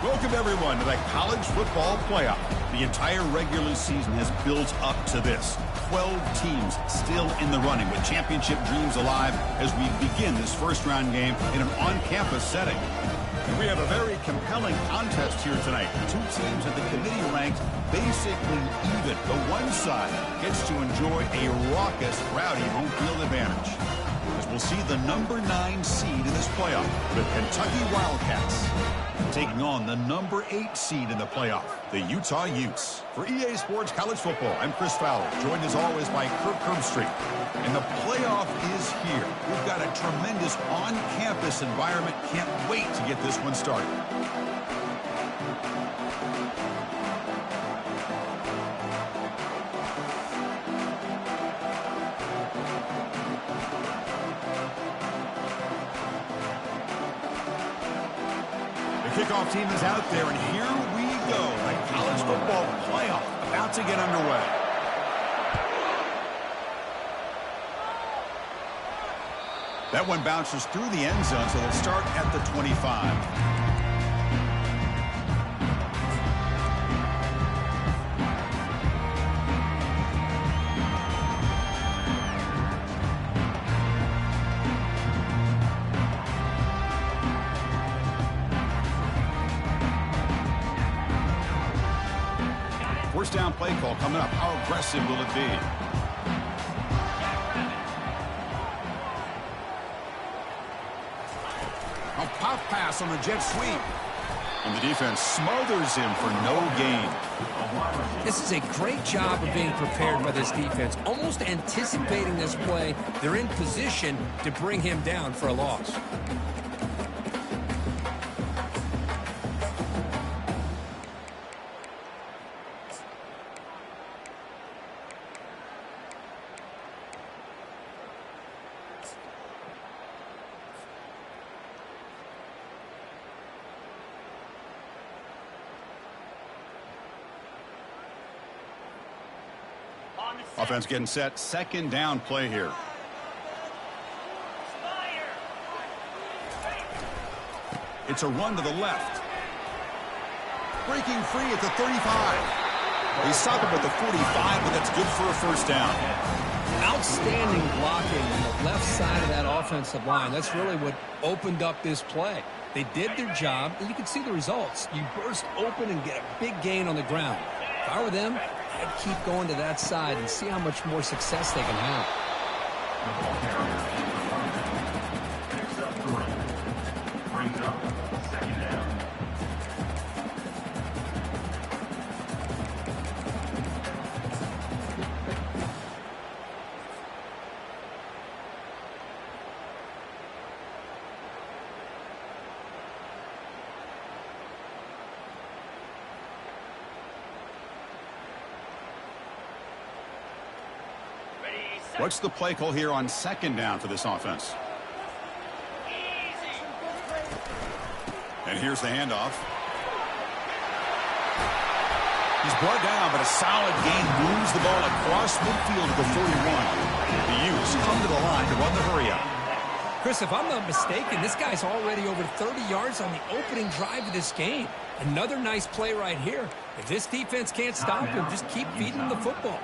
Welcome, everyone, to the College Football Playoff. The entire regular season has built up to this. 12 teams still in the running with championship dreams alive as we begin this first-round game in an on-campus setting. And we have a very compelling contest here tonight. Two teams at the committee ranked basically even. The one side gets to enjoy a raucous, rowdy home field advantage. As we'll see the number 9 seed in this playoff, the Kentucky Wildcats, taking on the number 8 seed in the playoff, the Utah Utes. For EA Sports College Football, I'm Chris Fowler, joined as always by Kirk Herbstreit. And the playoff is here. We've got a tremendous on-campus environment. Can't wait to get this one started. Kickoff team is out there, and here we go. The college football playoff about to get underway. That one bounces through the end zone, so they'll start at the 25. First down play call coming up. How aggressive will it be? A pop pass on the jet sweep. And the defense smothers him for no gain. This is a great job of being prepared by this defense. Almost anticipating this play. They're in position to bring him down for a loss. Offense getting set. Second down play here. It's a run to the left. Breaking free at the 35. They stop him at the 45, but that's good for a first down. Outstanding blocking on the left side of that offensive line. That's really what opened up this play. They did their job, and you can see the results. You burst open and get a big gain on the ground. If I were them, I'd keep going to that side and see how much more success they can have. What's the play call here on second down for this offense? And here's the handoff. He's brought down, but a solid gain moves the ball across midfield to the 41. The Utes come to the line to run the hurry up. Chris, if I'm not mistaken, this guy's already over 30 yards on the opening drive of this game. Another nice play right here. If this defense can't stop him, just keep feeding him the football.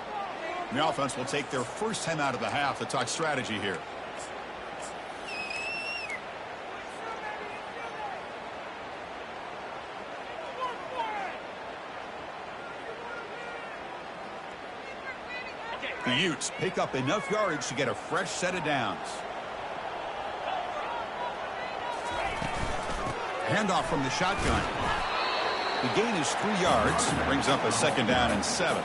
The offense will take their first time out of the half to talk strategy here. The Utes pick up enough yardage to get a fresh set of downs. Handoff from the shotgun. The gain is 3 yards. Brings up a second down and 7.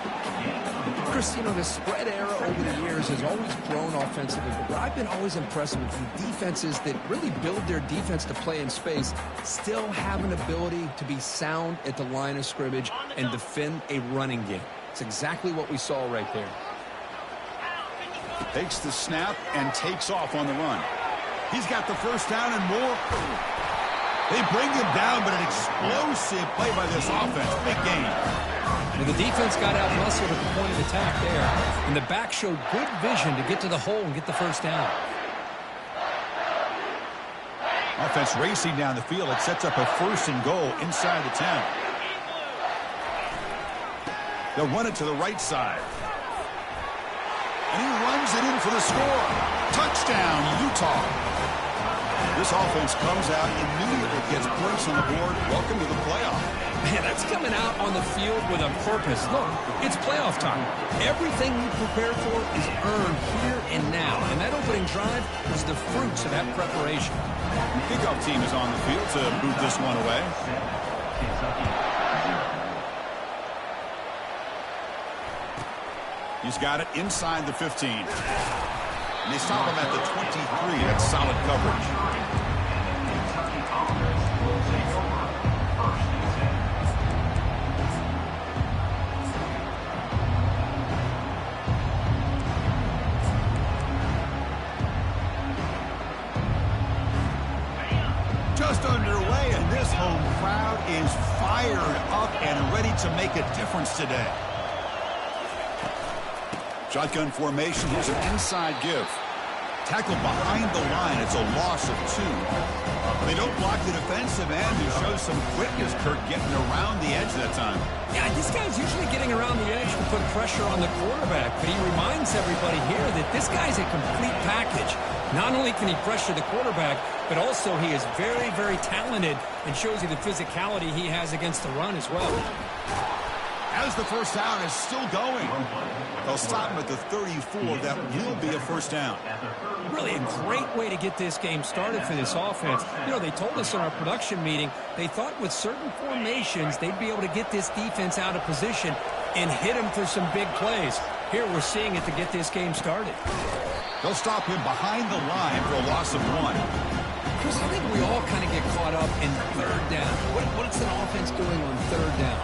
Chris, you know, the spread era over the years has always grown offensively, but what I've been always impressed with the defenses that really build their defense to play in space still have an ability to be sound at the line of scrimmage and defend a running game. It's exactly what we saw right there. Takes the snap and takes off on the run. He's got the first down and more. They bring him down, but an explosive play by this offense. Big gain. Well, the defense got out muscled at the point of attack there, and the back showed good vision to get to the hole and get the first down. Offense racing down the field. It sets up a 1st and goal inside the 10. They'll run it to the right side. And he runs it in for the score. Touchdown, Utah. This offense comes out immediately, gets points on the board. Welcome to the playoff. Man, that's coming out on the field with a purpose. Look, it's playoff time. Everything you prepare for is earned here and now. And that opening drive was the fruits of that preparation. Kickoff team is on the field to boot this one away. He's got it inside the 15. And they stop him at the 23. That's solid coverage. Just underway, and this home crowd is fired up and ready to make a difference today. Shotgun formation. Here's an inside give. Tackle behind the line. It's a loss of 2. They don't block the defensive end, who shows some quickness. Kirk getting around the edge that time. Yeah, this guy's usually getting around the edge to put pressure on the quarterback, but he reminds everybody here that this guy's a complete package. Not only can he pressure the quarterback, but also he is very, very talented and shows you the physicality he has against the run as well. As the first down is still going. They'll stop him at the 34. That will be a first down. Really a great way to get this game started for this offense. You know, they told us in our production meeting they thought with certain formations they'd be able to get this defense out of position and hit him for some big plays. Here we're seeing it to get this game started. They'll stop him behind the line for a loss of 1. Chris, I think we all kind of get caught up in third down. What's an offense doing on third down?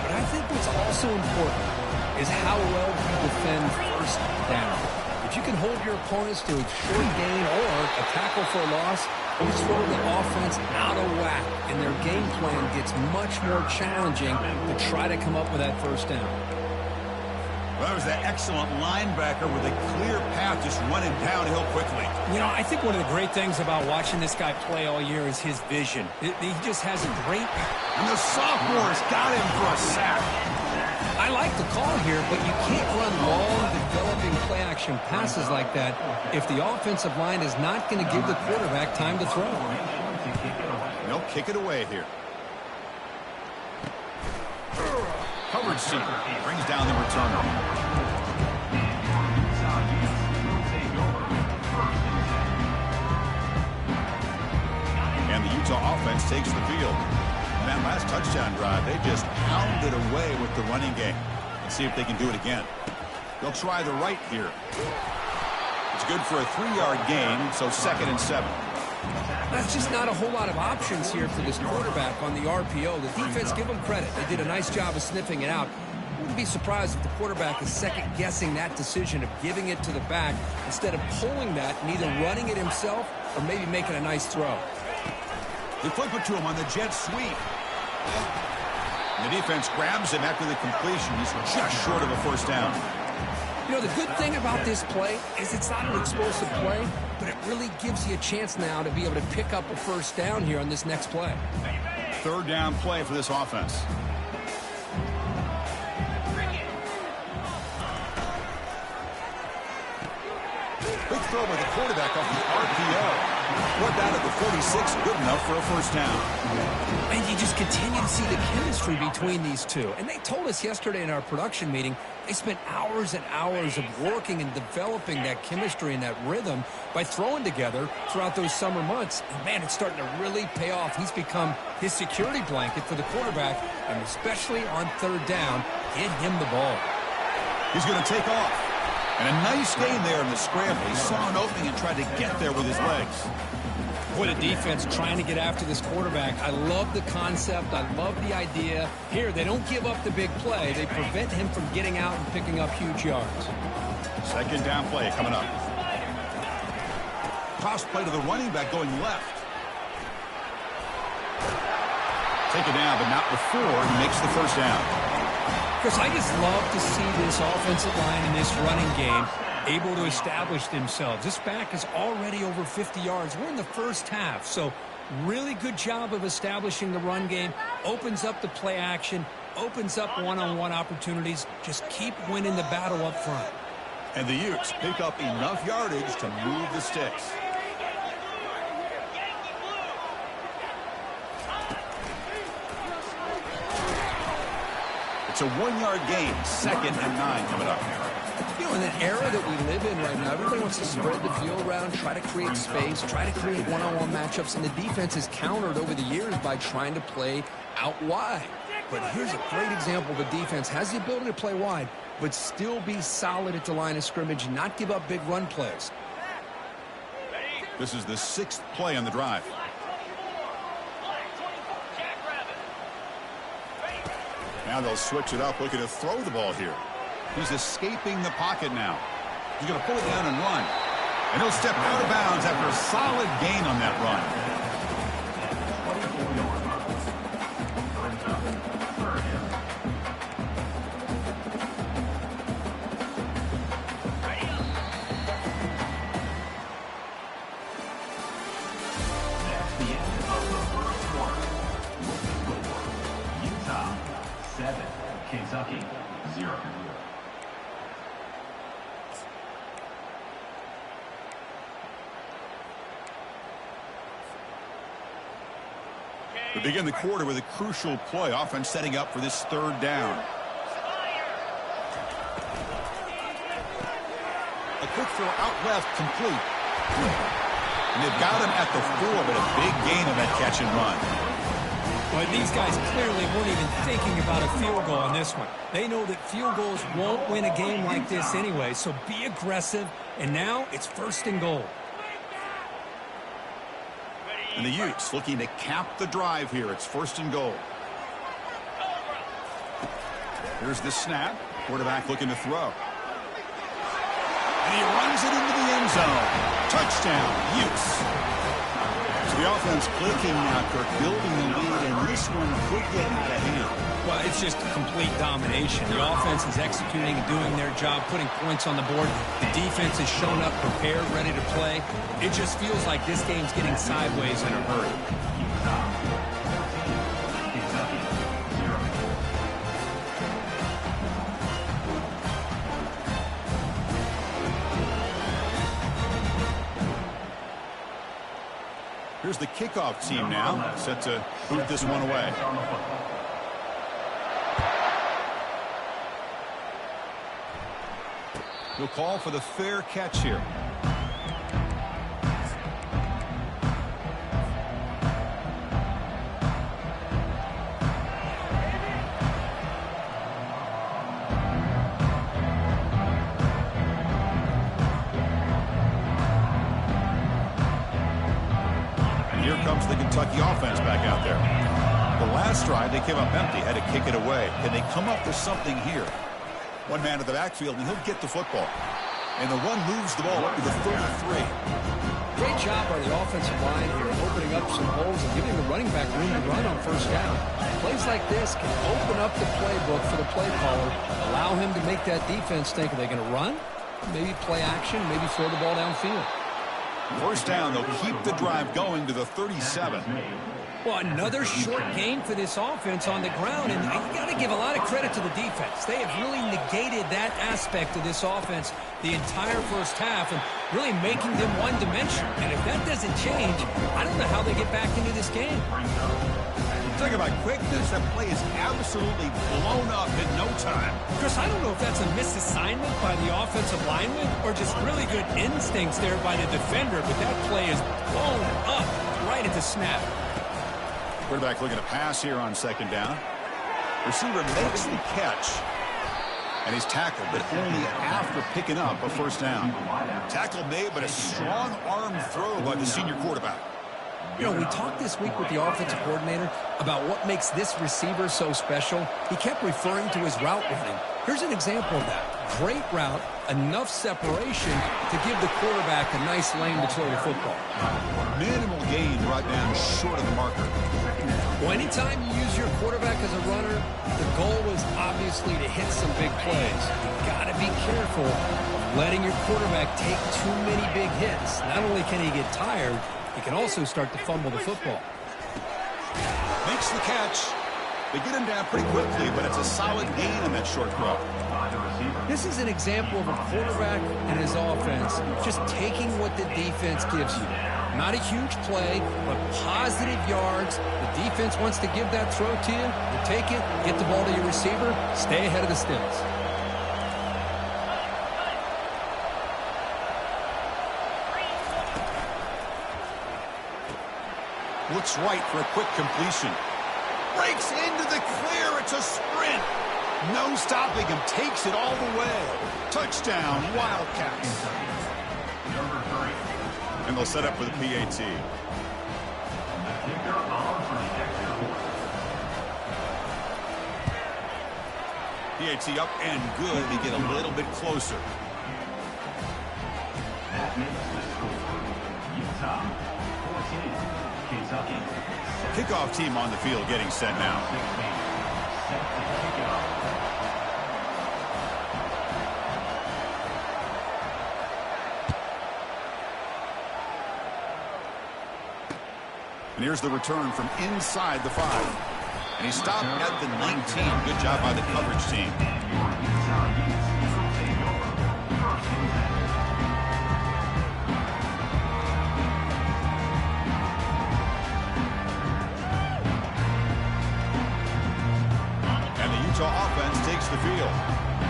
But I think what's also important is how well you defend first down. If you can hold your opponents to a short gain or a tackle for a loss, you throw the offense out of whack, and their game plan gets much more challenging to try to come up with that first down. Well, that was that excellent linebacker with a clear path just running downhill quickly. You know, I think one of the great things about watching this guy play all year is his vision. He just has a great... And the sophomore's got him for a sack. I like the call here, but you can't run long, developing play-action passes like that if the offensive line is not going to give the quarterback time to throw. They'll kick it away here. Coverage team brings down the returner. And the Utah offense takes the field. And that last touchdown drive, they just pounded away with the running game. Let's see if they can do it again. They'll try the right here. It's good for a 3-yard gain, so 2nd and 7. That's just not a whole lot of options here for this quarterback on the RPO. The defense, give them credit. They did a nice job of sniffing it out. Wouldn't be surprised if the quarterback is second-guessing that decision of giving it to the back instead of pulling that and either running it himself or maybe making a nice throw. They flip it to him on the jet sweep. And the defense grabs him after the completion. He's just short of a first down. You know, the good thing about this play is it's not an explosive play, but it really gives you a chance now to be able to pick up a first down here on this next play. 3rd down play for this offense. Big throw by the quarterback off the RPO. Brought down at the 46, good enough for a first down. And you just continue to see the chemistry between these two. And they told us yesterday in our production meeting, they spent hours and hours of working and developing that chemistry and that rhythm by throwing together throughout those summer months. And man, it's starting to really pay off. He's become his security blanket for the quarterback, and especially on 3rd down, get him the ball. He's going to take off. And a nice gain there in the scramble. He saw an opening and tried to get there with his legs. Boy, the defense trying to get after this quarterback. I love the concept. I love the idea. Here, they don't give up the big play. They prevent him from getting out and picking up huge yards. 2nd down play coming up. Toss play to the running back going left. Take it down, but not before he makes the first down. Chris, I just love to see this offensive line in this running game able to establish themselves. This back is already over 50 yards. We're in the first half, so Really good job of establishing the run game. Opens up the play action. Opens up one-on-one opportunities. Just keep winning the battle up front. And the Utes pick up enough yardage to move the sticks. It's a 1-yard gain, 2nd and 9 coming up. You know, in the era that we live in right now, everybody wants to spread the field around, try to create space, try to create one-on-one matchups, and the defense is countered over the years by trying to play out wide. But here's a great example of a defense has the ability to play wide, but still be solid at the line of scrimmage and not give up big run plays. This is the 6th play on the drive. Now they'll switch it up, looking to throw the ball here. He's escaping the pocket now. He's going to pull it down and run. And he'll step out of bounds after a solid gain on that run. Kentucky 0. We begin the quarter with a crucial play. Offense setting up for this 3rd down. A quick throw out left, complete. And they've got him at the 4, but a big gain on that catch and run. Well, these guys clearly weren't even thinking about a field goal on this one. They know that field goals won't win a game like this anyway, so be aggressive. And now it's 1st and goal. And the Utes looking to cap the drive here. It's 1st and goal. Here's the snap. Quarterback looking to throw. And he runs it into the end zone. Touchdown, Utes. So the offense clicking now, Kirk, building the lead, and this one could get out of hand. Well, it's just complete domination. The offense is executing and doing their job, putting points on the board. The defense has shown up, prepared, ready to play. It just feels like this game's getting sideways in a hurry. Here's the kickoff team now, set to boot this one away. He'll call for the fair catch here. Here comes the Kentucky offense back out there. The last drive, they came up empty, had to kick it away. Can they come up with something here? One man at the backfield, and he'll get the football. And the one moves the ball up to the 33. Great job by the offensive line here, opening up some holes and giving the running back room to run on 1st down. Plays like this can open up the playbook for the play caller, allow him to make that defense think, are they going to run? Maybe play action, maybe throw the ball downfield. 1st down, they'll keep the drive going to the 37. Well, another short gain for this offense on the ground, and you got to give a lot of credit to the defense. They have really negated that aspect of this offense the entire 1st half and really making them one-dimensional. And if that doesn't change, I don't know how they get back into this game. Talk about quickness, that play is absolutely blown up in no time. Chris, I don't know if that's a misassignment by the offensive lineman or just really good instincts there by the defender, but that play is blown up right at the snap. Quarterback looking to pass here on 2nd down. Receiver makes the catch. And he's tackled, but only after picking up a 1st down. Tackle made, but a strong arm throw by the senior quarterback. You know, we talked this week with the offensive coordinator about what makes this receiver so special. He kept referring to his route running. Here's an example of that. Great route, enough separation to give the quarterback a nice lane to throw the football. Minimal gain brought down short of the marker. Well, anytime you use your quarterback as a runner, the goal was obviously to hit some big plays. You've got to be careful of letting your quarterback take too many big hits. Not only can he get tired, He can also start to fumble the football. Makes the catch. They get him down pretty quickly, but it's a solid gain on that short throw. This is an example of a quarterback and his offense just taking what the defense gives you. Not a huge play, but positive yards. The defense wants to give that throw to you. You take it, get the ball to your receiver, stay ahead of the sticks. Looks right for a quick completion. Breaks into the clear. It's a sprint. No stopping him. Takes it all the way. Touchdown, Wildcats. Number 3. And they'll set up for the PAT. The kicker on for the extra point. PAT up and good. They get a little bit closer. That makes the score. Utah 14. Kentucky. Kickoff team on the field getting set now. 16. Set to kick it off. And here's the return from inside the 5. And he stopped at the 19. Good job by the coverage team. And the Utah offense takes the field.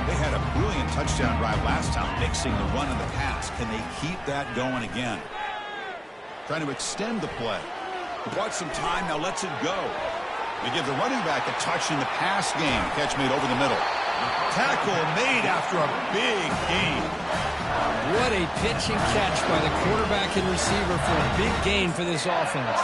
They had a brilliant touchdown drive last time, mixing the run and the pass. Can they keep that going again? Trying to extend the play. Bought some time, now lets it go. They give the running back a touch in the pass game. Catch made over the middle. Tackle made after a big gain. What a pitch and catch by the quarterback and receiver for a big gain for this offense.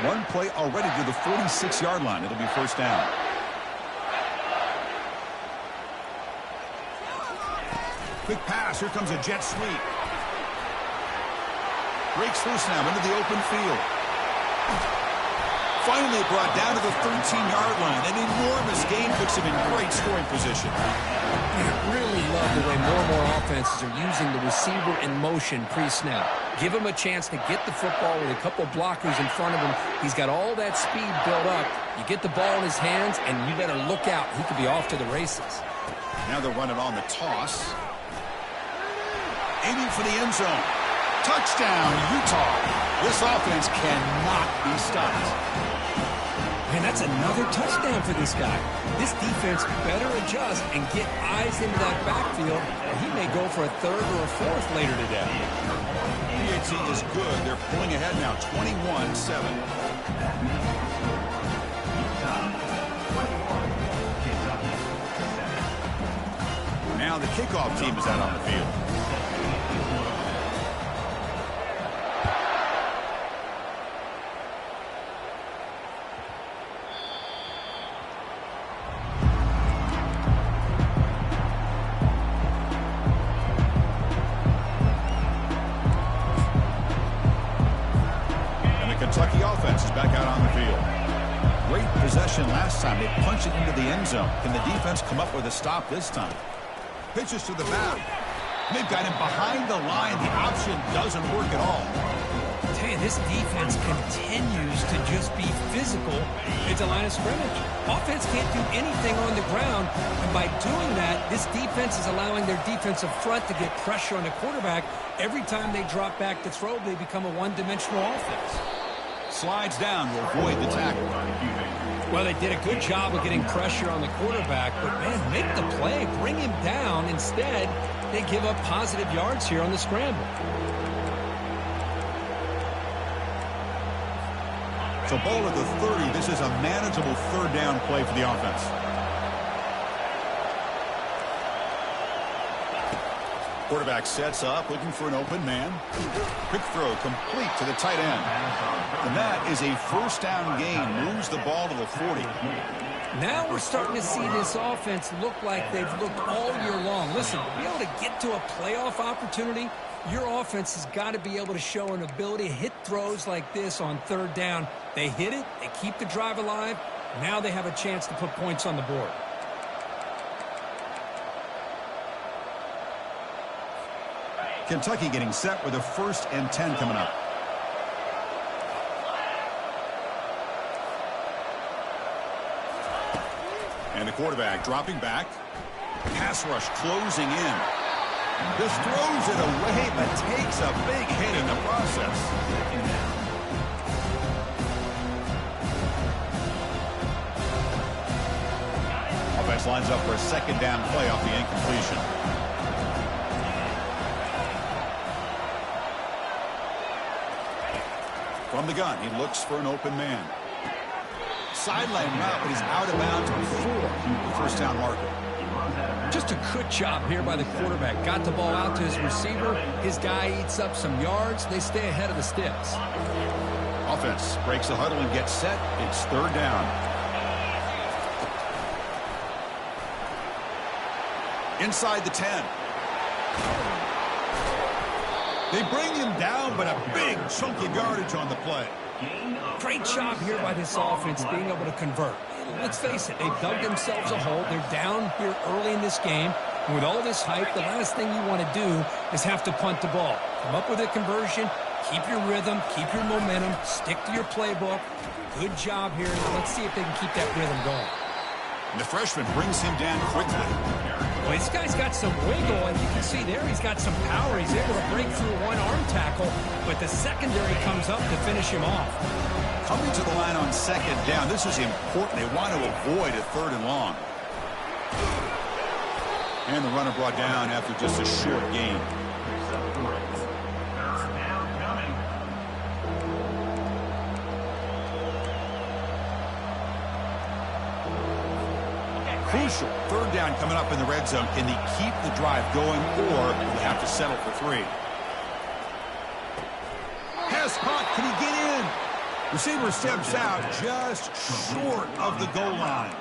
One play already to the 46-yard line. It'll be first down. Quick pass. Here comes a jet sweep. Breaks loose now into the open field. Finally brought down to the 13-yard line. An enormous gain puts him in great scoring position. I really love the way more and more offenses are using the receiver in motion pre-snap. Give him a chance to get the football with a couple blockers in front of him. He's got all that speed built up. You get the ball in his hands, and you better look out. He could be off to the races. Now they'll run it on the toss. Aiming for the end zone. Touchdown, Utah. This offense cannot be stopped. And that's another touchdown for this guy. This defense better adjust and get eyes into that backfield, or he may go for a third or a fourth later today. PAT is good. They're pulling ahead now, 21-7. Now the kickoff team is out on the field. Kentucky offense is back out on the field. Great possession last time. They punched it into the end zone. Can the defense come up with a stop this time? Pitches to the back. They've got him behind the line. The option doesn't work at all. I tell you, this defense continues to just be physical at the line of scrimmage. Offense can't do anything on the ground, and by doing that, this defense is allowing their defensive front to get pressure on the quarterback. Every time they drop back to throw, they become a one-dimensional offense. Slides down to avoid the tackle. Well, they did a good job of getting pressure on the quarterback, but, man, make the play, bring him down. Instead, they give up positive yards here on the scramble. So ball at the 30. This is a manageable third down play for the offense. Quarterback sets up, looking for an open man. Quick throw complete to the tight end. And that is a first down gain. Moves the ball to the 40. Now we're starting to see this offense look like they've looked all year long. Listen, to be able to get to a playoff opportunity, your offense has got to be able to show an ability to hit throws like this on third down. They hit it, they keep the drive alive. Now they have a chance to put points on the board. Kentucky getting set with a 1st and 10 coming up. And the quarterback dropping back. Pass rush closing in. Just throws it away, but takes a big hit in the process. Offense lines up for a 2nd down play off the incompletion. From the gun, he looks for an open man. Sideline route, but he's out of bounds before the 1st down marker. Just a good job here by the quarterback. Got the ball out to his receiver. His guy eats up some yards. They stay ahead of the sticks. Offense breaks the huddle and gets set. It's 3rd down. Inside the 10. They bring him down, but a big chunk of yardage on the play. Great job here by this offense being able to convert. Let's face it, they've dug themselves a hole. They're down here early in this game. And with all this hype, the last thing you want to do is have to punt the ball. Come up with a conversion, keep your rhythm, keep your momentum, stick to your playbook. Good job here. Now let's see if they can keep that rhythm going. And the freshman brings him down quickly. Well, this guy's got some wiggle, and you can see there he's got some power. He's able to break through one arm tackle, but the secondary comes up to finish him off. Coming to the line on 2nd down, this is important. They want to avoid a 3rd and long. And the runner brought down after just a short gain. Crucial 3rd down coming up in the red zone. Can they keep the drive going, or will they have to settle for 3? Pass caught. Can he get in? Receiver steps out just short of the goal line.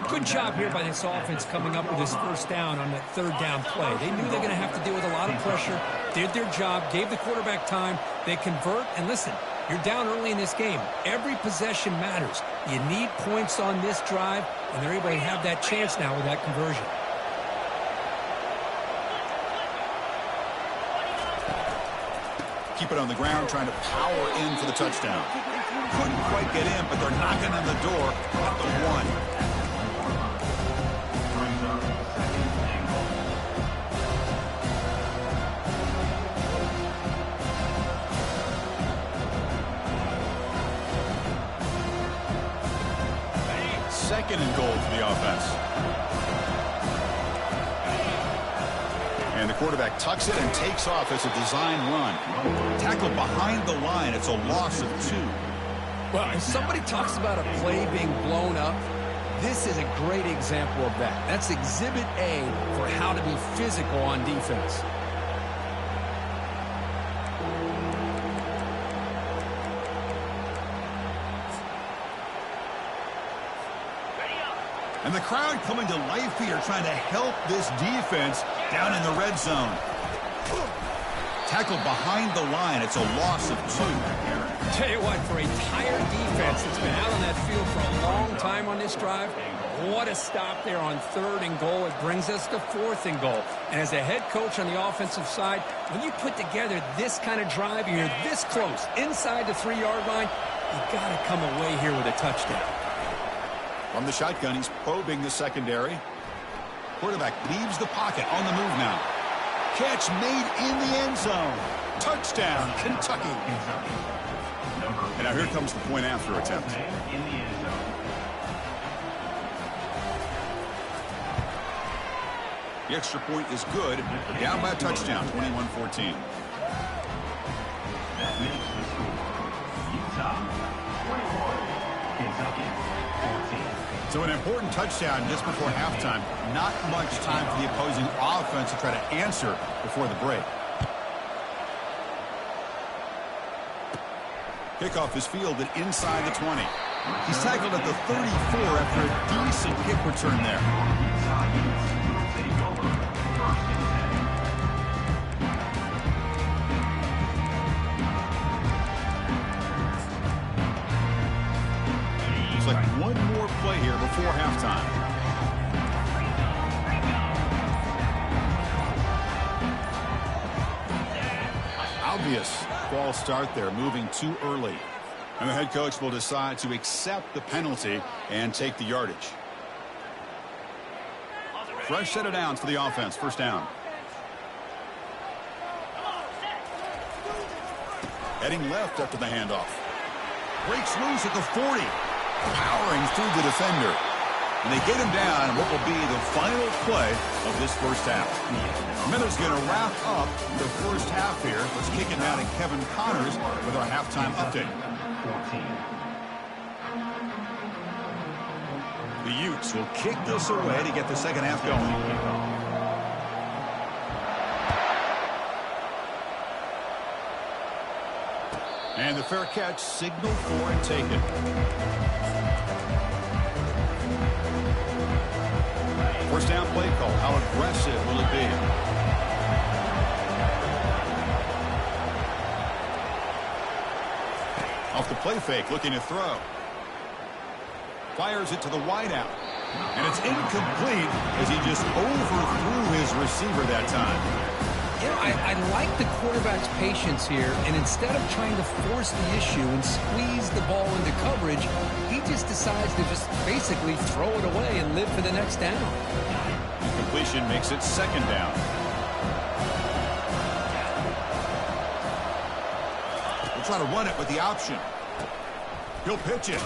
Good job here by this offense coming up with this 1st down on that 3rd down play. They knew they were going to have to deal with a lot of pressure, did their job, gave the quarterback time. They convert, and listen, you're down early in this game. Every possession matters. You need points on this drive, and they're able to have that chance now with that conversion. Keep it on the ground, trying to power in for the touchdown. Couldn't quite get in, but they're knocking on the door at the 1. Second and goal for the offense. And the quarterback tucks it and takes off as a design run. Tackled behind the line. It's a loss of 2. Well, if somebody talks about a play being blown up, this is a great example of that. That's Exhibit A for how to be physical on defense. And the crowd coming to life here, trying to help this defense down in the red zone. Tackled behind the line. It's a loss of 2. Tell you what, for a tired defense that's been out on that field for a long time on this drive, what a stop there on 3rd and goal. It brings us to 4th and goal. And as a head coach on the offensive side, when you put together this kind of drive, you're this close, inside the 3-yard line, you got to come away here with a touchdown. From the shotgun, he's probing the secondary. Quarterback leaves the pocket, on the move now. Catch made in the end zone. Touchdown, Kentucky. And now here comes the point after attempt. The extra point is good. Down by a touchdown, 21-14. That makes the score Utah 21, Kentucky 14. So an important touchdown just before halftime. Not much time for the opposing offense to try to answer before the break. Kickoff is fielded inside the 20. He's tackled at the 34 after a decent kick return there. Looks like one more play here before halftime. Obvious false start there, moving too early. And the head coach will decide to accept the penalty and take the yardage. Fresh set of downs for the offense. First down. Heading left after the handoff. Breaks loose at the 40. Powering through the defender. And they get him down in what will be the final play of this first half. Miller's going to wrap up the first half here. Let's kick it down to Kevin Connors with our halftime update. The Utes will kick this away to get the second half going. And the fair catch signaled for and taken. First down play call. How aggressive will it be? Off the play fake, looking to throw. Fires it to the wideout. And it's incomplete as he just overthrew his receiver that time. You know, I like the quarterback's patience here, and instead of trying to force the issue and squeeze the ball into coverage, he just decides to just basically throw it away and live for the next down. Completion makes it second down. We'll try to run it with the option. He'll pitch it.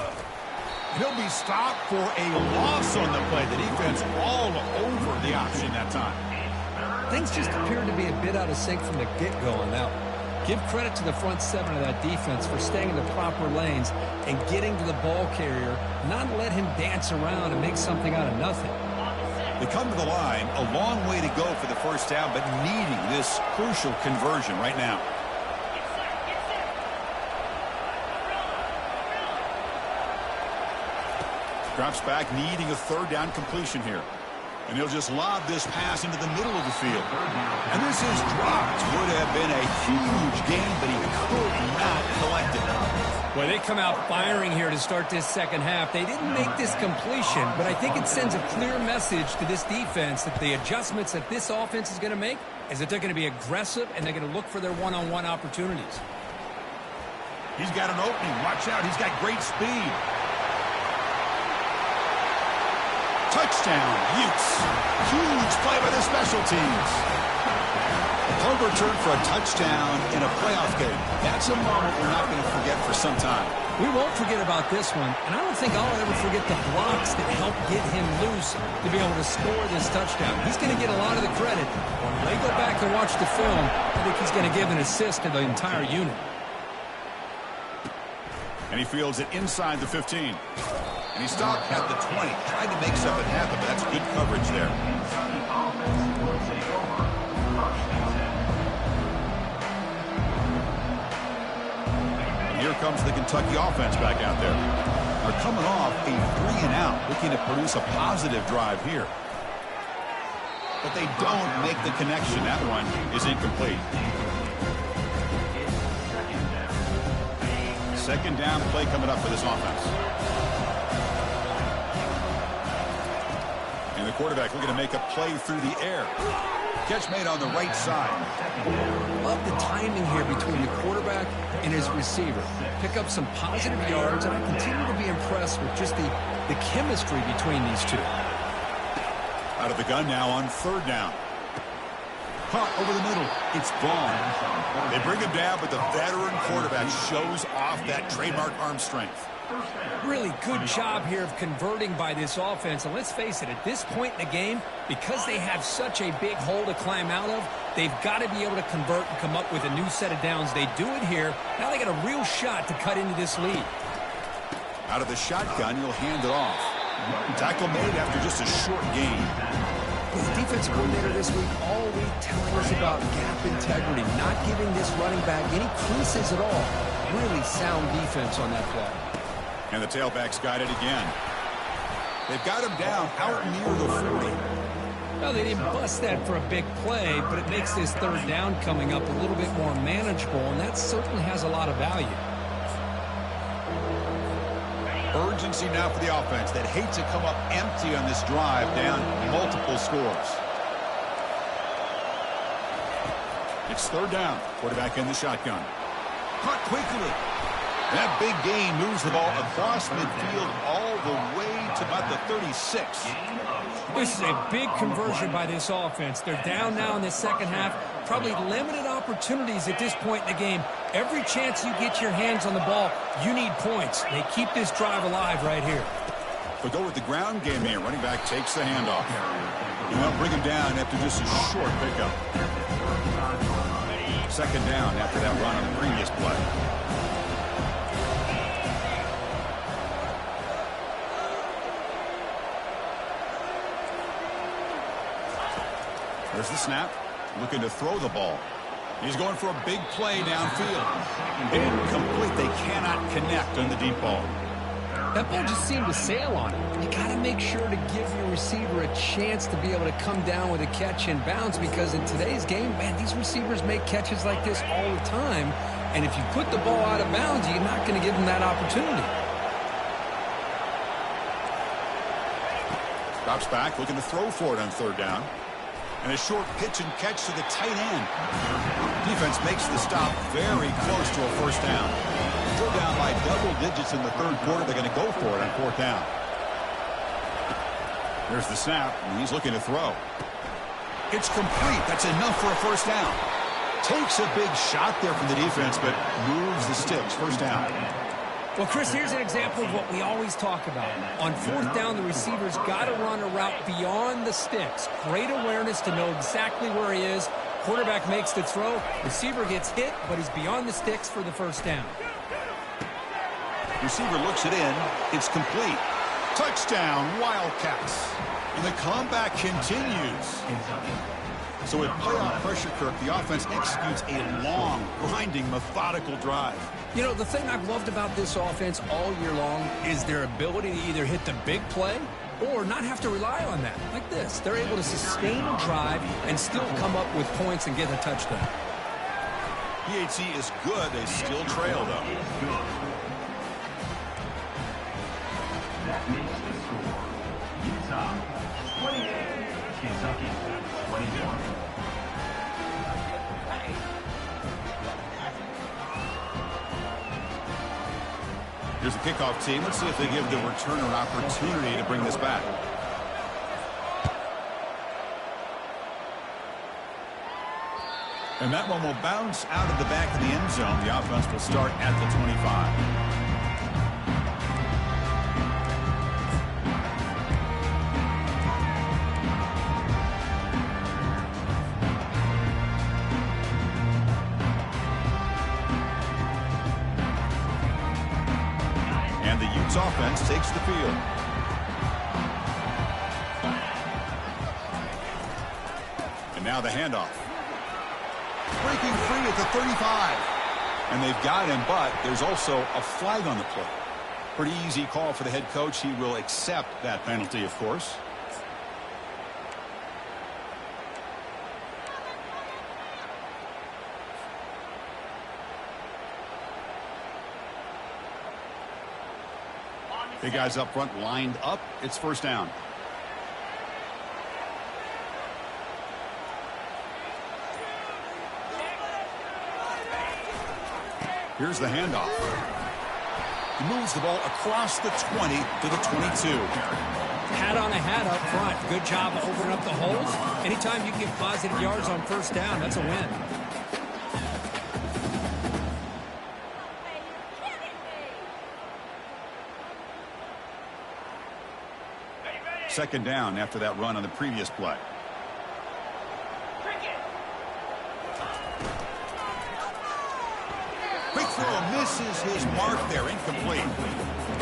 He'll be stopped for a loss on the play. The defense all over the option that time. Things just appear to be a bit out of sync from the get-go on that one. Give credit to the front seven of that defense for staying in the proper lanes and getting to the ball carrier, not let him dance around and make something out of nothing. They come to the line, a long way to go for the first down, but needing this crucial conversion right now. Drops back, needing a third down completion here. And he'll just lob this pass into the middle of the field. And this is dropped. Would have been a huge gain, but he could not collect it. Well, they come out firing here to start this second half. They didn't make this completion, but I think it sends a clear message to this defense that the adjustments that this offense is going to make is that they're going to be aggressive and they're going to look for their one-on-one opportunities. He's got an opening. Watch out. He's got great speed. Touchdown, Utes. Huge play by the special teams. Punt return for a touchdown in a playoff game. That's a moment we're not going to forget for some time. We won't forget about this one, and I don't think I'll ever forget the blocks that helped get him loose to be able to score this touchdown. He's going to get a lot of the credit. When they go back and watch the film, I think he's going to give an assist to the entire unit. And he fields it inside the 15. And he stopped at the 20, trying to make something happen, but that's good coverage there. And here comes the Kentucky offense back out there. They're coming off a 3-and-out, looking to produce a positive drive here. But they don't make the connection. That one is incomplete. Second down play coming up for this offense. The quarterback looking to make a play through the air. Catch made on the right side. Love the timing here between the quarterback and his receiver. Pick up some positive yards, and I continue to be impressed with just the chemistry between these two. Out of the gun now on third down. Caught over the middle. It's Vaughn. They bring him down, but the veteran quarterback shows off that trademark arm strength. Really good job here of converting by this offense. And let's face it, at this point in the game, because they have such a big hole to climb out of, they've got to be able to convert and come up with a new set of downs. They do it here. Now they got a real shot to cut into this lead. Out of the shotgun, he'll hand it off. Tackle made after just a short gain. The defense coordinator this week all week telling us about gap integrity, not giving this running back any creases at all. Really sound defense on that play. And the tailback's got it again. They've got him down out near the 40. Well, they didn't bust that for a big play, but it makes this third down coming up a little bit more manageable, and that certainly has a lot of value. Urgency now for the offense that hates to come up empty on this drive, down multiple scores. It's third down. Quarterback in the shotgun. Caught quickly. That big gain moves the ball across midfield all the way to about the 36. This is a big conversion by this offense. They're down now in the second half. Probably limited opportunities at this point in the game. Every chance you get your hands on the ball, you need points. They keep this drive alive right here. But go with the ground game here. Running back takes the handoff. And they'll bring him down after just a short pickup. Second down after that run on the previous play. There's the snap. Looking to throw the ball. He's going for a big play downfield. Incomplete. They cannot connect on the deep ball. That ball just seemed to sail on him. You got to make sure to give your receiver a chance to be able to come down with a catch and bounce, because in today's game, man, these receivers make catches like this all the time. And if you put the ball out of bounds, you're not going to give them that opportunity. Drops back, looking to throw for it on third down. And a short pitch and catch to the tight end. Defense makes the stop very close to a first down. Still down by double digits in the third quarter. They're going to go for it on fourth down. There's the snap, and he's looking to throw. It's complete. That's enough for a first down. Takes a big shot there from the defense, but moves the sticks. First down. Well, Chris, here's an example of what we always talk about. On fourth down, the receiver's got to run a route beyond the sticks. Great awareness to know exactly where he is. Quarterback makes the throw. Receiver gets hit, but he's beyond the sticks for the first down. Receiver looks it in. It's complete. Touchdown, Wildcats. And the comeback continues. So with playoff pressure, Kirk, the offense executes a long, grinding, methodical drive. You know, the thing I've loved about this offense all year long is their ability to either hit the big play or not have to rely on that. Like this. They're able to sustain a drive and still come up with points and get a touchdown. PHC is good. They still trail, though. That makes the score. Utah 28, Kentucky 21. Here's the kickoff team. Let's see if they give the returner an opportunity to bring this back. And that one will bounce out of the back of the end zone. The offense will start at the 25. Offense takes the field. And now the handoff. Breaking free at the 35. And they've got him, but there's also a flag on the play. Pretty easy call for the head coach. He will accept that penalty, of course. Big guys up front lined up. It's first down. Here's the handoff. He moves the ball across the 20 to the 22. Hat on a hat up front. Good job of opening up the holes. Anytime you get positive yards on first down, that's a win. Second down after that run on the previous play. Quick throw misses his mark there. Incomplete.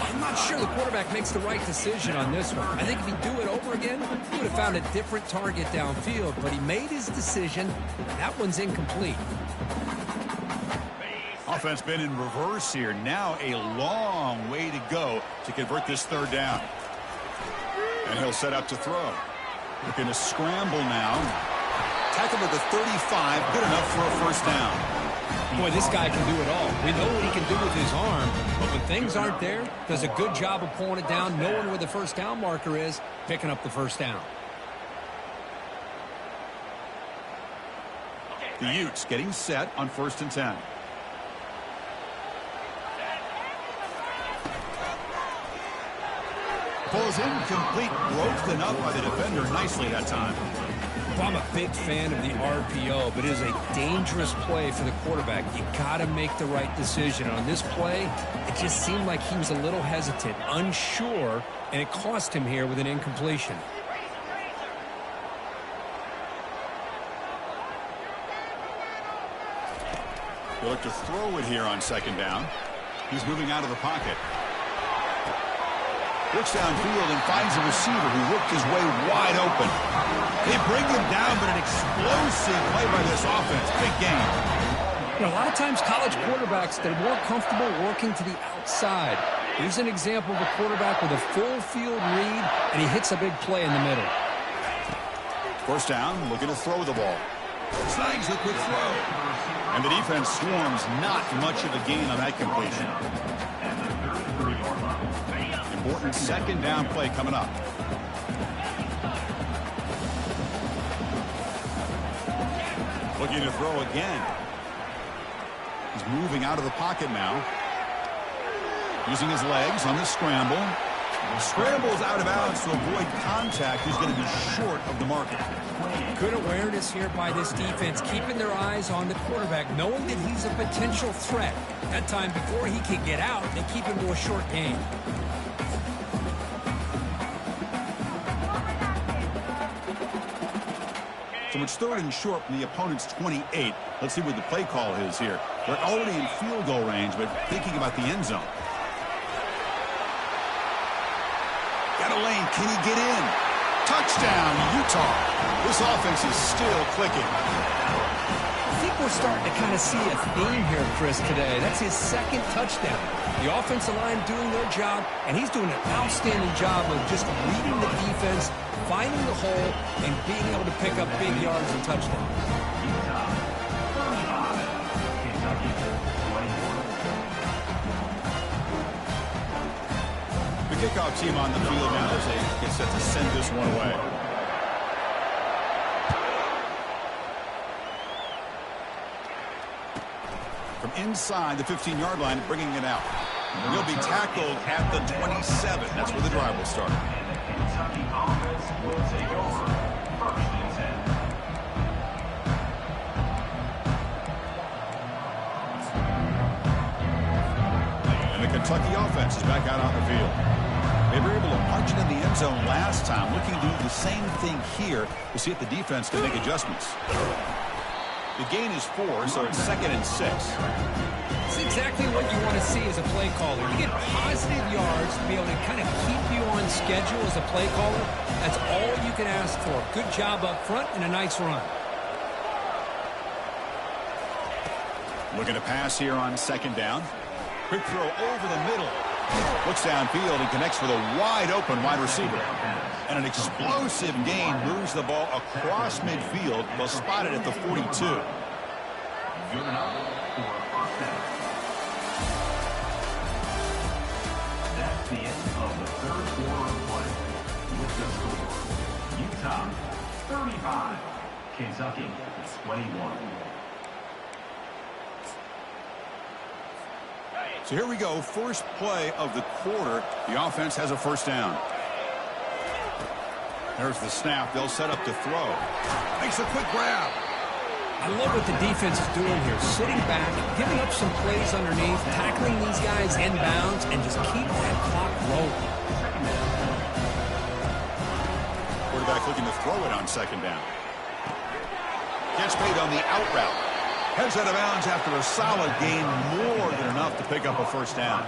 I'm not sure the quarterback makes the right decision on this one. I think if he'd do it over again, he would have found a different target downfield. But he made his decision. That one's incomplete. Offense been in reverse here. Now a long way to go to convert this third down. And he'll set up to throw. Looking to scramble now. Tackle to the 35. Good enough for a first down. Boy, this guy can do it all. We know what he can do with his arm, but when things aren't there, does a good job of pulling it down, knowing where the first down marker is, picking up the first down. The Utes getting set on 1st and 10. Pulls incomplete, broken up by the defender nicely that time. Well, I'm a big fan of the RPO, but it is a dangerous play for the quarterback. You got to make the right decision. On this play, it just seemed like he was a little hesitant, unsure, and it cost him here with an incompletion. He'll look to throw it here on 2nd down. He's moving out of the pocket. Looks downfield and finds a receiver who worked his way wide open. They bring him down, but an explosive play by this offense. Big game. You know, a lot of times college quarterbacks, they're more comfortable working to the outside. Here's an example of a quarterback with a full field read, and he hits a big play in the middle. 1st down, looking to throw the ball. Snags the quick throw. And the defense swarms, not much of a gain on that completion. Important 2nd down play coming up. Looking to throw again. He's moving out of the pocket now. Using his legs on the scramble. Scrambles out of bounds to avoid contact. He's going to be short of the marker. Good awareness here by this defense, keeping their eyes on the quarterback, knowing that he's a potential threat. That time before he can get out, they keep him to a short gain. So it's 3rd and short from the opponent's 28. Let's see what the play call is here. They're already in field goal range, but thinking about the end zone. Got a lane. Can he get in? Touchdown, Utah. This offense is still clicking. I think we're starting to kind of see a theme here, Chris, today. That's his 2nd touchdown. The offensive line doing their job, and he's doing an outstanding job of just reading the defense, finding the hole, and being able to pick up big yards and touchdowns. The kickoff team on the field now as they get set to send this one away. From inside the 15-yard line, bringing it out. He'll be tackled at the 27. That's where the drive will start. Kentucky offense will take over 1st and 10. And the Kentucky offense is back out on the field. They were able to punch it in the end zone last time, looking to do the same thing here to see if the defense can make adjustments. The gain is 4, so it's 2nd and 6. It's exactly what you want to see as a play caller. You get positive yards to be able to kind of keep you on schedule as a play caller. That's all you can ask for. Good job up front and a nice run. Looking to pass here on 2nd down. Quick throw over the middle. Looks downfield and connects with a wide-open wide receiver. And an explosive gain moves the ball across midfield. They'll spot it at the 42. Good enough for 1st down. That's the end of the 3rd quarter of play. With the score, Utah 35, Kentucky 21. So here we go, first play of the quarter. The offense has a 1st down. There's the snap. They'll set up to throw. Makes a quick grab. I love what the defense is doing here. Sitting back, giving up some plays underneath, tackling these guys inbounds, and just keep that clock rolling. Quarterback looking to throw it on 2nd down. Gets paid on the out route. Heads out of bounds after a solid gain, more than enough to pick up a 1st down.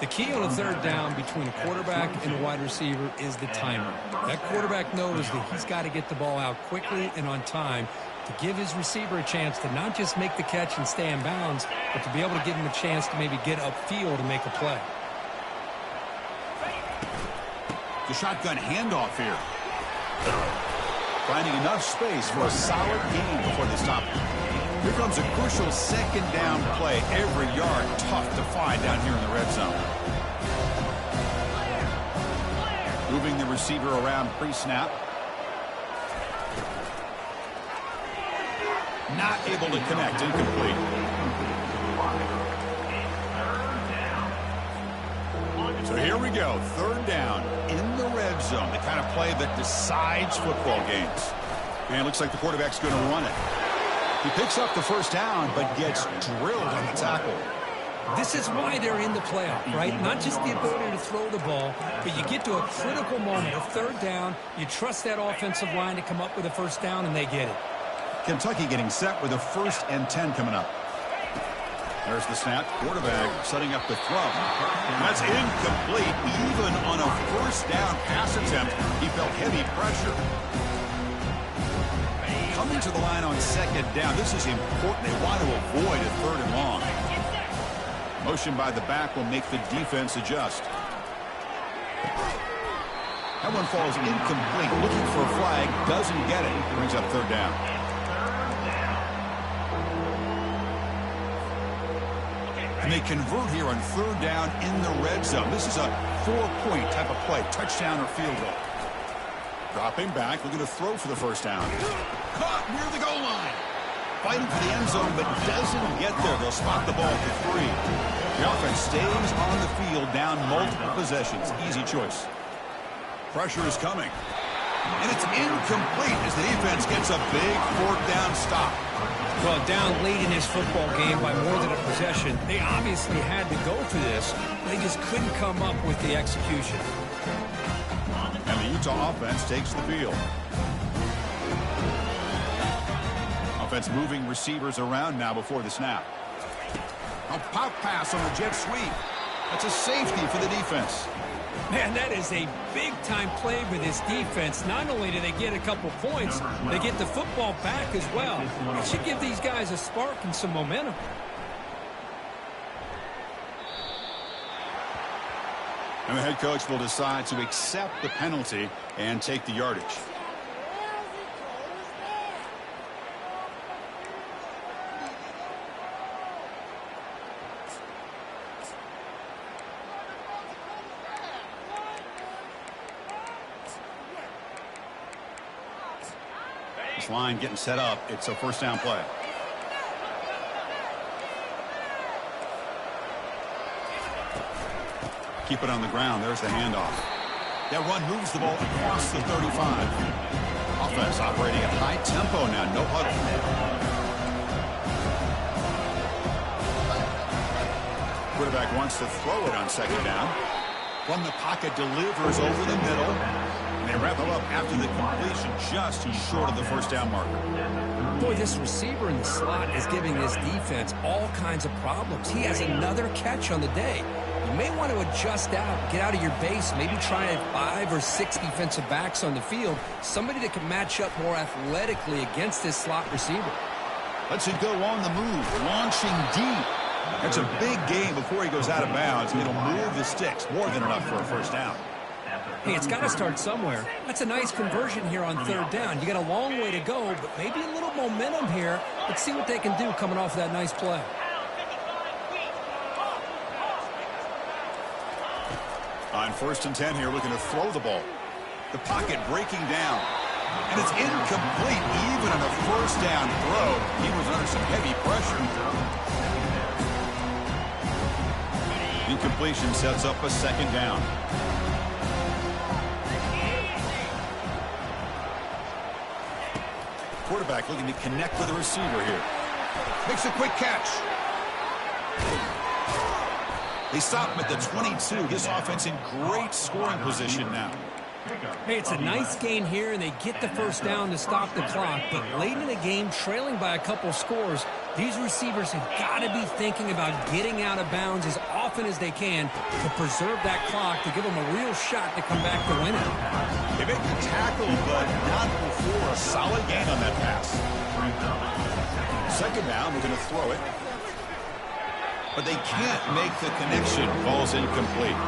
The key on a 3rd down between a quarterback and a wide receiver is the timer. That quarterback knows that he's got to get the ball out quickly and on time to give his receiver a chance to not just make the catch and stay in bounds, but to be able to give him a chance to maybe get upfield and make a play. The shotgun handoff here. Finding enough space for a solid gain before they stop it. Here comes a crucial 2nd down play. Every yard tough to find down here in the red zone. Moving the receiver around pre-snap. Not able to connect. Incomplete. So here we go. Third down in the red zone. The kind of play that decides football games. And it looks like the quarterback's going to run it. He picks up the first down, but gets drilled on the tackle. This is why they're in the playoff, right? Not just the ability to throw the ball, but you get to a critical moment, a third down, you trust that offensive line to come up with a first down, and they get it. Kentucky getting set with a 1st and 10 coming up. There's the snap. Quarterback setting up the throw. And that's incomplete. Even on a first down pass attempt, he felt heavy pressure. Coming to the line on 2nd down. This is important. They want to avoid a 3rd and long. Motion by the back will make the defense adjust. That one falls incomplete. Looking for a flag. Doesn't get it. Brings up 3rd down. And they convert here on 3rd down in the red zone. This is a 4-point type of play. Touchdown or field goal. Dropping back. Looking to throw for the first down. Caught near the goal line. Fighting for the end zone, but doesn't get there. They'll spot the ball for 3. The offense stays on the field, down multiple possessions. Easy choice. Pressure is coming. And it's incomplete as the defense gets a big 4th down stop. Well, down late in this football game by more than a possession, they obviously had to go for this. They just couldn't come up with the execution. And the Utah offense takes the field. Offense moving receivers around now before the snap. A pop pass on a jet sweep. That's a safety for the defense. Man, that is a big-time play for this defense. Not only do they get a couple points, they get the football back as well. It should give these guys a spark and some momentum. And the head coach will decide to accept the penalty and take the yardage. This line getting set up. It's a 1st down play. Keep it on the ground. There's the handoff. That run moves the ball across the 35. Offense operating at high tempo now. No huddle. Quarterback wants to throw it on 2nd down. From the pocket, delivers over the middle. And they wrap it up after the completion, just short of the 1st down marker. Boy, this receiver in the slot is giving this defense all kinds of problems. He has another catch on the day. You may want to adjust out, get out of your base, maybe try 5 or 6 defensive backs on the field, somebody that can match up more athletically against this slot receiver. Lets it go on the move, launching deep. That's a big gain before he goes out of bounds. It'll move the sticks, more than enough for a 1st down. Hey, it's got to start somewhere. That's a nice conversion here on 3rd down. You got a long way to go, but maybe a little momentum here. Let's see what they can do coming off that nice play. On 1st and 10 here, looking to throw the ball. The pocket breaking down. And it's incomplete. Even on a 1st down throw, he was under some heavy pressure. Incompletion sets up a 2nd down. Quarterback looking to connect with the receiver here. Makes a quick catch. They stop him at the 22. This offense in great scoring position now. Hey, it's a nice gain here, and they get the 1st down to stop the clock. But late in the game, trailing by a couple scores, these receivers have got to be thinking about getting out of bounds as often as they can to preserve that clock, to give them a real shot to come back to win it. They make the tackle, but not before a solid gain on that pass. 2nd down, we're going to throw it. But they can't make the connection. Ball's incomplete.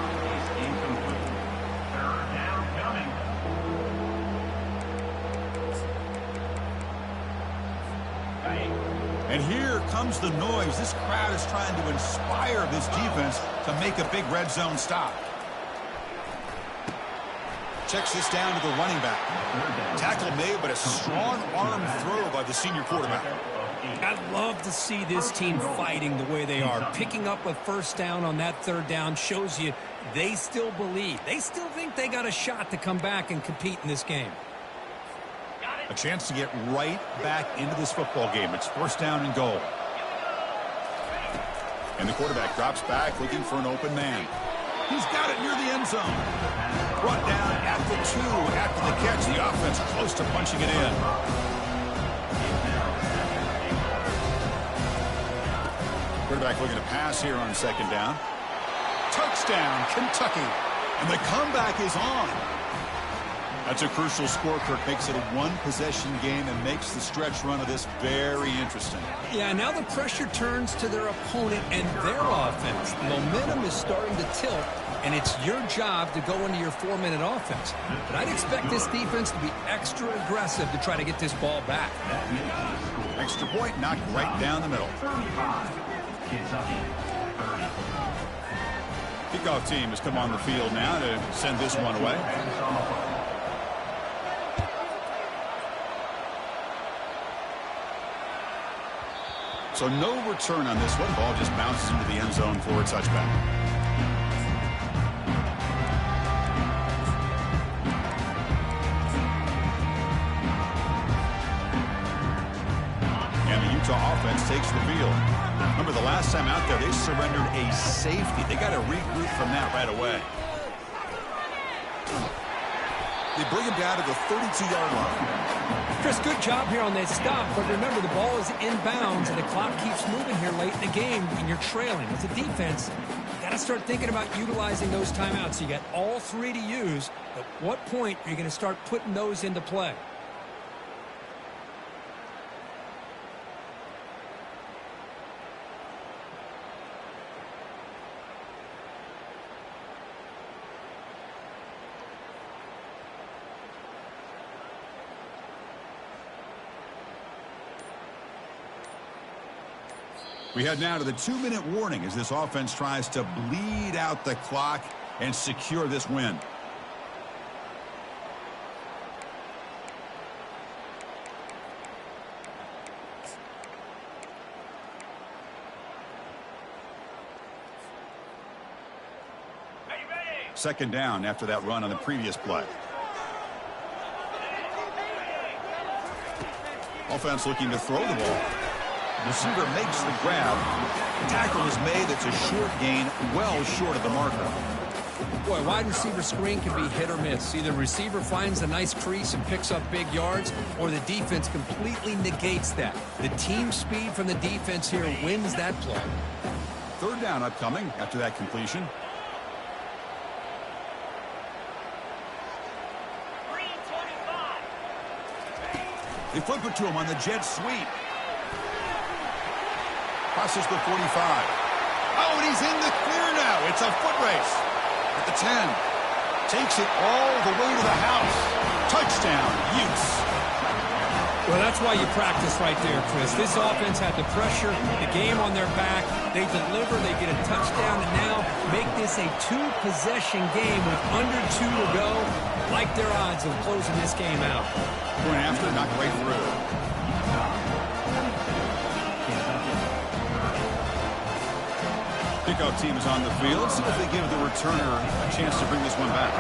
And here comes the noise. This crowd is trying to inspire this defense to make a big red zone stop. Checks this down to the running back. Tackle made, but a strong arm throw by the senior quarterback. I love to see this team fighting the way they are. Picking up a first down on that third down shows you they still believe. They still think they got a shot to come back and compete in this game. A chance to get right back into this football game. It's first down and goal. And the quarterback drops back looking for an open man. He's got it near the end zone. Brought down at the 2 after the catch. The offense close to punching it in. Quarterback looking to pass here on second down. Touchdown, Kentucky. And the comeback is on. That's a crucial score. Kirk makes it a one-possession game and makes the stretch run of this very interesting. Yeah, now the pressure turns to their opponent and their offense. The momentum is starting to tilt, and it's your job to go into your 4-minute offense. But I'd expect this defense to be extra aggressive to try to get this ball back. Extra point knocked right down the middle. 35, Kentucky, 30. Kickoff team has come on the field now to send this one away. So no return on this one. Ball just bounces into the end zone for a touchback. And the Utah offense takes the field. Remember the last time out there, they surrendered a safety. They got to regroup from that right away. They bring him down to the 32-yard line. Chris, good job here on that stop, but remember the ball is inbounds and the clock keeps moving here late in the game and you're trailing. As a defense, you got to start thinking about utilizing those timeouts. You got all 3 to use. At what point are you going to start putting those into play? We head now to the 2-minute warning as this offense tries to bleed out the clock and secure this win. Second down after that run on the previous play. Offense looking to throw the ball. Receiver makes the grab. Tackle is made. It's a short gain, well short of the marker. Boy, wide receiver screen can be hit or miss. Either receiver finds a nice crease and picks up big yards, or the defense completely negates that. The team speed from the defense here wins that play. Third down upcoming after that completion. They flip it to him on the jet sweep. Crosses the 45. Oh, and he's in the clear now. It's a foot race. At the 10. Takes it all the way to the house. Touchdown, Utes. Well, that's why you practice right there, Chris. This offense had the pressure, the game on their back. They deliver, they get a touchdown, and now make this a 2-possession game with under 2 to go. Like their odds of closing this game out. Going after, knocked right through. Kickoff team is on the field. See if they give the returner a chance to bring this one back.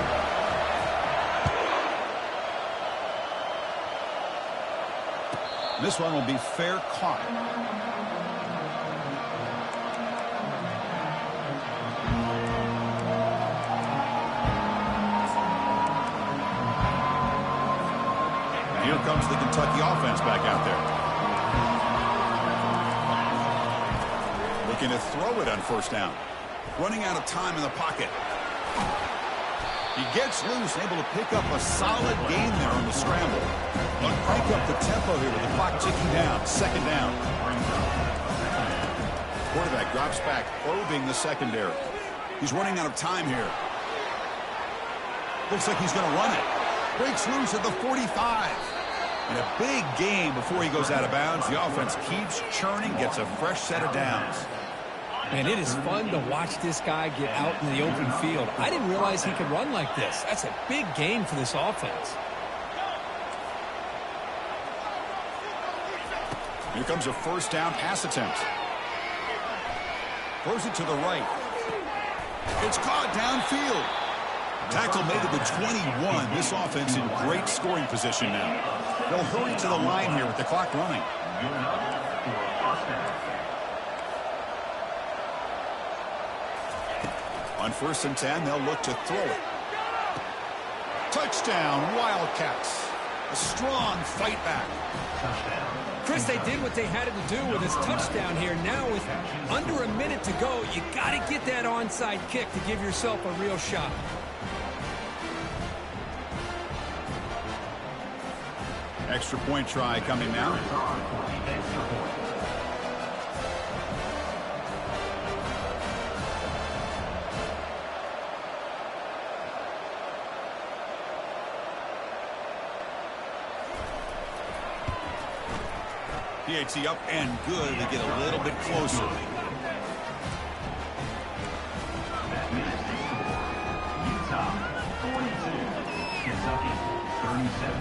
This one will be fair caught. And here comes the Kentucky offense back out there. Looking to throw it on first down. Running out of time in the pocket. He gets loose, able to pick up a solid gain there on the scramble. But crank up the tempo here with the clock ticking down. Second down. Quarterback drops back, probing the secondary. He's running out of time here. Looks like he's going to run it. Breaks loose at the 45. And a big gain before he goes out of bounds. The offense keeps churning, gets a fresh set of downs. Man, it is fun to watch this guy get out in the open field. I didn't realize he could run like this. That's a big gain for this offense. Here comes a first down pass attempt. Throws it to the right. It's caught downfield. Tackle made it to 21. This offense in great scoring position now. They'll hurry to the line here with the clock running. On 1st and 10, they'll look to throw it. Touchdown, Wildcats. A strong fight back. Chris, they did what they had to do with this touchdown here. Now with under a minute to go, you got to get that onside kick to give yourself a real shot. Extra point try coming now. PAT up and good to get a little bit closer. Utah 42, Kentucky 37.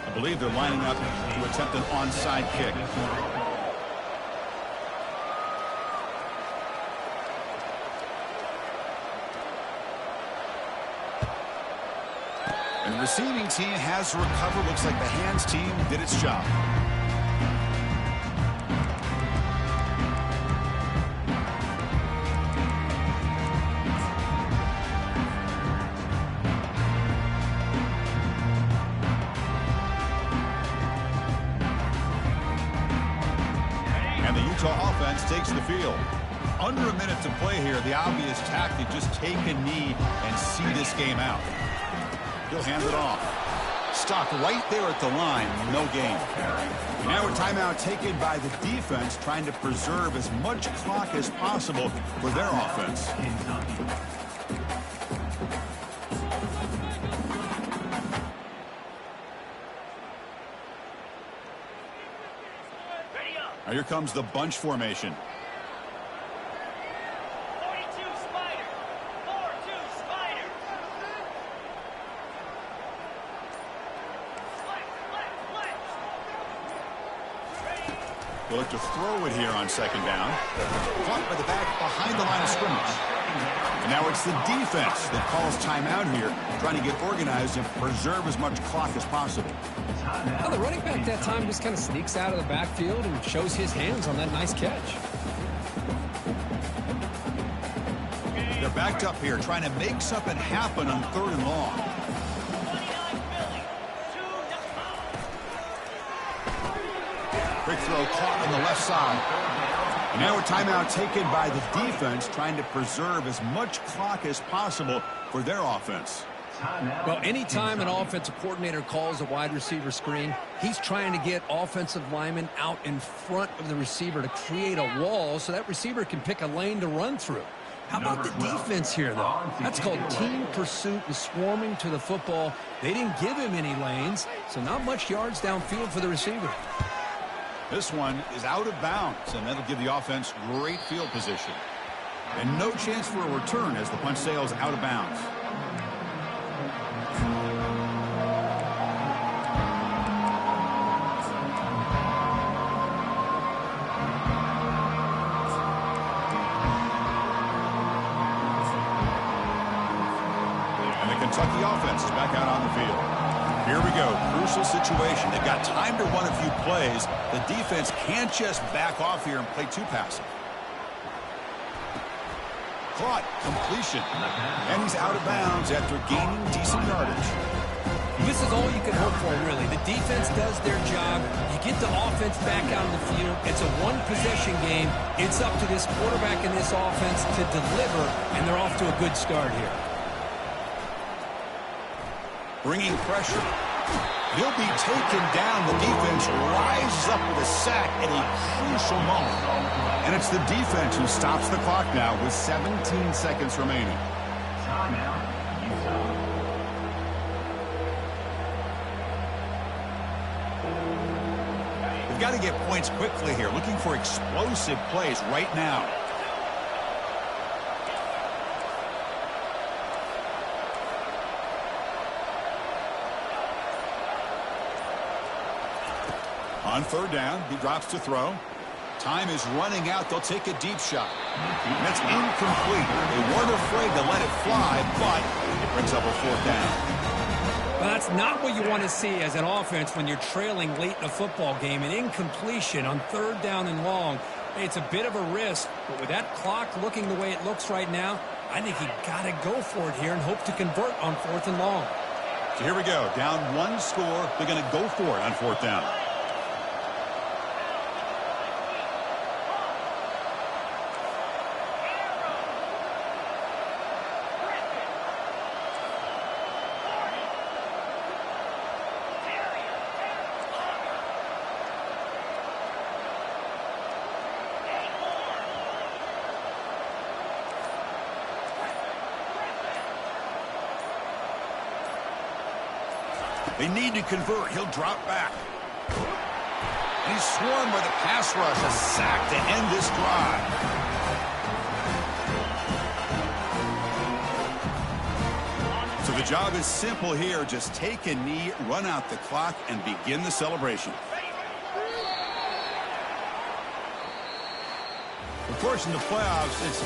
I believe they're lining up to attempt an onside kick. And the receiving team has to recover. Looks like the hands team did its job. And the Utah offense takes the field. Under a minute to play here, the obvious tactic, just take a knee and see this game out. He'll hand it off. Stopped right there at the line. No gain. Now a timeout taken by the defense, trying to preserve as much clock as possible for their offense. Now here comes the bunch formation. They'll look to throw it here on 2nd down. Caught by the back behind the line of scrimmage. And now it's the defense that calls timeout here, trying to get organized and preserve as much clock as possible. Well, the running back that time just kind of sneaks out of the backfield and shows his hands on that nice catch. They're backed up here, trying to make something happen on 3rd and long. Quick throw caught on the left side. And now a timeout taken by the defense, trying to preserve as much clock as possible for their offense. Well, anytime an offensive coordinator calls a wide receiver screen, he's trying to get offensive linemen out in front of the receiver to create a wall so that receiver can pick a lane to run through. How about the defense here, though? That's called team pursuit and swarming to the football. They didn't give him any lanes, so not much yards downfield for the receiver. This one is out of bounds, and that'll give the offense great field position. And no chance for a return as the punt sails out of bounds. And the Kentucky offense is back out on the field. Here we go. Crucial situation. They've got time to run a few plays. The defense can't just back off here and play too passive. Caught. Completion. And he's out of bounds after gaining decent yardage. This is all you can hope for, really. The defense does their job. You get the offense back out on the field. It's a one-possession game. It's up to this quarterback and this offense to deliver, and they're off to a good start here. Bringing pressure. He'll be taken down. The defense rises up with a sack at a crucial moment. And it's the defense who stops the clock now with 17 seconds remaining. Timeout, Utah. They've got to get points quickly here. Looking for explosive plays right now. On third down, he drops to throw. Time is running out. They'll take a deep shot. That's incomplete. They weren't afraid to let it fly, but it brings up a fourth down. Well, that's not what you want to see as an offense when you're trailing late in a football game. An incompletion on third down and long. It's a bit of a risk, but with that clock looking the way it looks right now, I think you got to go for it here and hope to convert on fourth and long. So here we go. Down one score. They're going to go for it on fourth down. They need to convert. He'll drop back. And he's swarmed by the pass rush. A sack to end this drive. So the job is simple here. Just take a knee, run out the clock, and begin the celebration. Of course, in the playoffs, it's